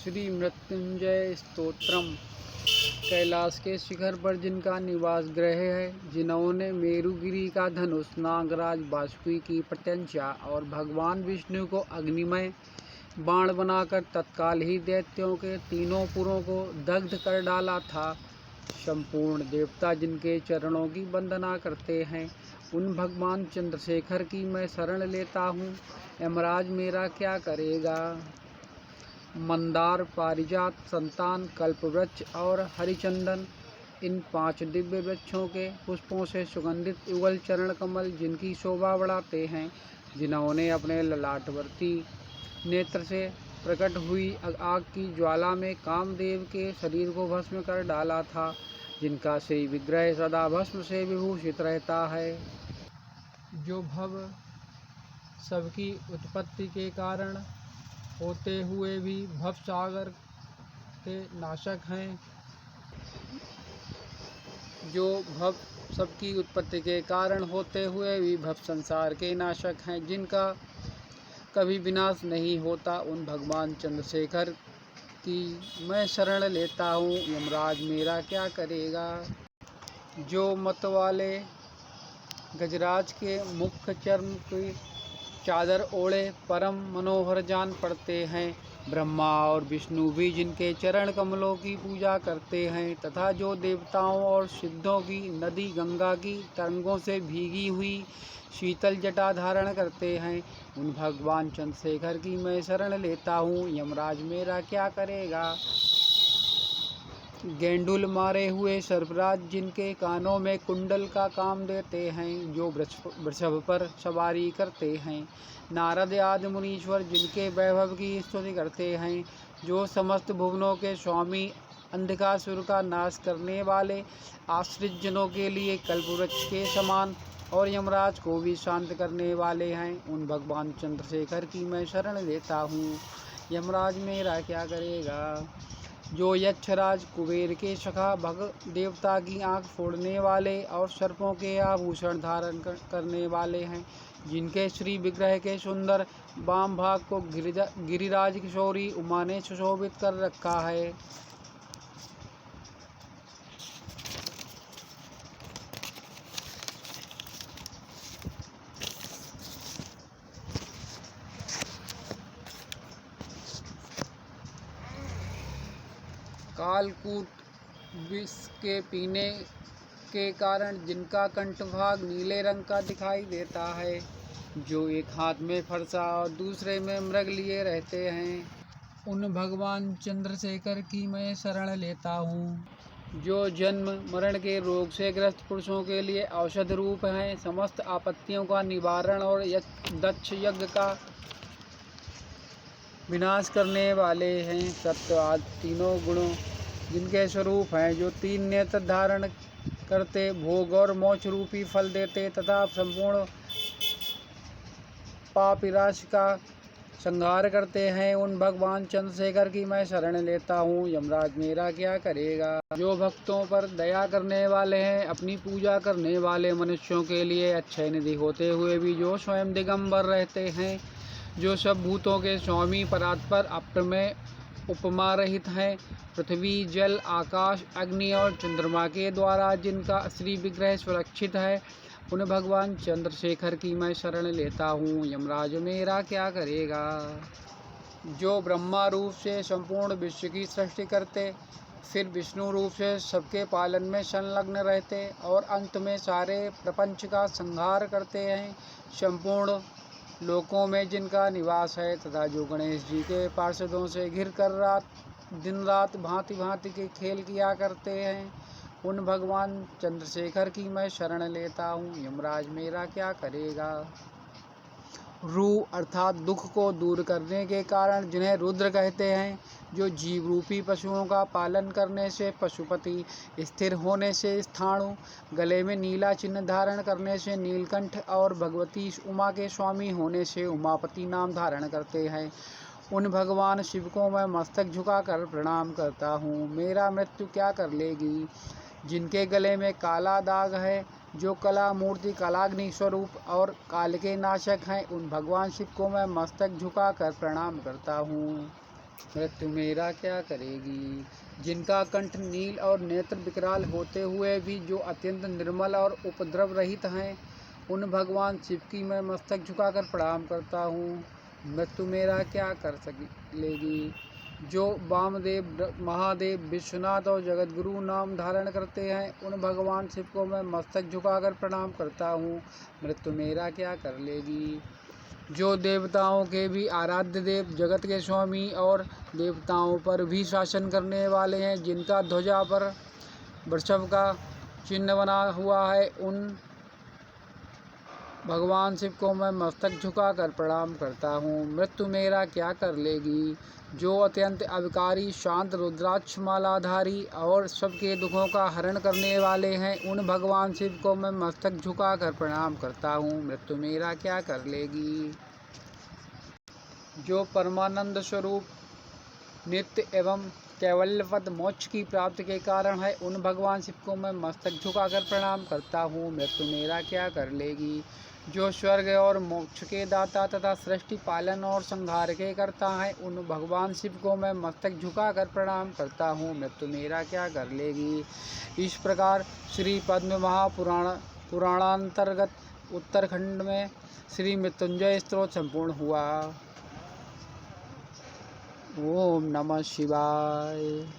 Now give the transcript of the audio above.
श्री मृत्युंजय स्तोत्रम। कैलाश के शिखर पर जिनका निवास गृह है, जिन्होंने मेरुगिरी का धनुष नागराज वासुकी की प्रत्यंचा और भगवान विष्णु को अग्निमय बाण बनाकर तत्काल ही दैत्यों के तीनों पुरों को दग्ध कर डाला था। संपूर्ण देवता जिनके चरणों की वंदना करते हैं, उन भगवान चंद्रशेखर की मैं शरण लेता हूँ। यमराज मेरा क्या करेगा। मंदार, पारिजात, संतान, कल्पवृक्ष और हरिचंदन, इन 5 दिव्य वृक्षों के पुष्पों से सुगंधित युगल चरण कमल जिनकी शोभा बढ़ाते हैं, जिन्होंने अपने ललाटवर्ती नेत्र से प्रकट हुई आग की ज्वाला में कामदेव के शरीर को भस्म कर डाला था, जिनका श्री विग्रह सदा भस्म से विभूषित रहता है, जो भव सबकी उत्पत्ति के कारण होते हुए भी भव सागर के नाशक हैं, जो भव सबकी उत्पत्ति के कारण होते हुए भी भव संसार के नाशक हैं, जिनका कभी विनाश नहीं होता, उन भगवान चंद्रशेखर की मैं शरण लेता हूँ। यमराज मेरा क्या करेगा। जो मत वाले गजराज के मुख्य चर्म की चादर ओढ़े परम मनोहर जान पड़ते हैं, ब्रह्मा और विष्णु भी जिनके चरण कमलों की पूजा करते हैं, तथा जो देवताओं और सिद्धों की नदी गंगा की तरंगों से भीगी हुई शीतल जटा धारण करते हैं, उन भगवान चंद्रशेखर की मैं शरण लेता हूँ। यमराज मेरा क्या करेगा। गेंडुल मारे हुए सर्पराज जिनके कानों में कुंडल का काम देते हैं, जो वृषभ पर सवारी करते हैं, नारद आदि मुनीश्वर जिनके वैभव की स्तुति करते हैं, जो समस्त भुवनों के स्वामी, अंधकासुर का नाश करने वाले, आश्रित जनों के लिए कल्पवृक्ष के समान और यमराज को भी शांत करने वाले हैं, उन भगवान चंद्रशेखर की मैं शरण लेता हूँ। यमराज मेरा क्या करेगा। जो यक्षराज कुबेर के सखा भग देवता की आंख फोड़ने वाले और सर्पों के आभूषण धारण करने वाले हैं, जिनके श्री विग्रह के सुंदर वाम भाग को गिरिराज किशोरी उमा ने सुशोभित कर रखा है। कालकूट विष के पीने के कारण जिनका कंठभाग नीले रंग का दिखाई देता है, जो एक हाथ में फरसा और दूसरे में मृग लिए रहते हैं, उन भगवान चंद्रशेखर की मैं शरण लेता हूँ। जो जन्म मरण के रोग से ग्रस्त पुरुषों के लिए औषध रूप हैं, समस्त आपत्तियों का निवारण और दक्ष यज्ञ का विनाश करने वाले हैं, सत्व आदि तीनों गुणों जिनके स्वरूप हैं, जो 3 नेत्र धारण करते, भोग और मोक्ष रूपी फल देते तथा संपूर्ण पाप राशि का संहार करते हैं, उन भगवान चंद्रशेखर की मैं शरण लेता हूँ। यमराज मेरा क्या करेगा। जो भक्तों पर दया करने वाले हैं, अपनी पूजा करने वाले मनुष्यों के लिए अक्षय निधि होते हुए भी जो स्वयं दिगंबर रहते हैं, जो सब भूतों के स्वामी परात्पर अप्रमेय उपमा रहित हैं, पृथ्वी, जल, आकाश, अग्नि और चंद्रमा के द्वारा जिनका श्री विग्रह सुरक्षित है, उन भगवान चंद्रशेखर की मैं शरण लेता हूँ। यमराज मेरा क्या करेगा। जो ब्रह्मा रूप से संपूर्ण विश्व की सृष्टि करते, फिर विष्णु रूप से सबके पालन में संलग्न रहते और अंत में सारे प्रपंच का संहार करते हैं, संपूर्ण लोकों में जिनका निवास है, तथा जो गणेश जी के पार्षदों से घिर कर दिन रात भांति भांति के खेल किया करते हैं, उन भगवान चंद्रशेखर की मैं शरण लेता हूँ। यमराज मेरा क्या करेगा। रू अर्थात दुख को दूर करने के कारण जिन्हें रुद्र कहते हैं, जो जीव रूपी पशुओं का पालन करने से पशुपति, स्थिर होने से स्थाणु, गले में नीला चिन्ह धारण करने से नीलकंठ और भगवती उमा के स्वामी होने से उमापति नाम धारण करते हैं, उन भगवान शिव को मैं मस्तक झुकाकर प्रणाम करता हूँ। मेरा मृत्यु क्या कर लेगी। जिनके गले में काला दाग है, जो कला मूर्ति कलाग्नि स्वरूप और काल के नाशक हैं, उन भगवान शिव को मैं मस्तक झुकाकर प्रणाम करता हूँ। मृत्यु मेरा क्या करेगी। जिनका कंठ नील और नेत्र विकराल होते हुए भी जो अत्यंत निर्मल और उपद्रव रहित हैं, उन भगवान शिव की मैं मस्तक झुकाकर प्रणाम करता हूँ। मृत्यु मेरा क्या कर सकेगी। जो वामदेव, महादेव, विश्वनाथ और जगतगुरु नाम धारण करते हैं, उन भगवान शिव को मैं मस्तक झुकाकर प्रणाम करता हूँ। मृत्यु मेरा क्या कर लेगी। जो देवताओं के भी आराध्य देव, जगत के स्वामी और देवताओं पर भी शासन करने वाले हैं, जिनका ध्वजा पर वृषभ का चिन्ह बना हुआ है, उन भगवान शिव को मैं मस्तक झुकाकर प्रणाम करता हूँ। मृत्यु मेरा क्या कर लेगी। जो अत्यंत अविकारी, शांत, रुद्राक्ष मालाधारी और सबके दुखों का हरण करने वाले हैं, उन भगवान शिव को मैं मस्तक झुकाकर प्रणाम करता हूँ। मृत्यु मेरा क्या कर लेगी। जो परमानंद स्वरूप, नित्य एवं कैवल्यपद मोक्ष की प्राप्ति के कारण है, उन भगवान शिव को मैं मस्तक झुकाकर प्रणाम करता हूँ। मृत्यु मेरा क्या कर लेगी। जो स्वर्ग और मोक्ष के दाता तथा सृष्टि पालन और संहार के करता है, उन भगवान शिव को मैं मस्तक झुकाकर प्रणाम करता हूँ। मृत्यु मेरा क्या कर लेगी। इस प्रकार श्री पद्म पुराणांतर्गत उत्तरखंड में श्री मृत्युंजय स्तोत्र संपूर्ण हुआ। ओम नमः शिवाय।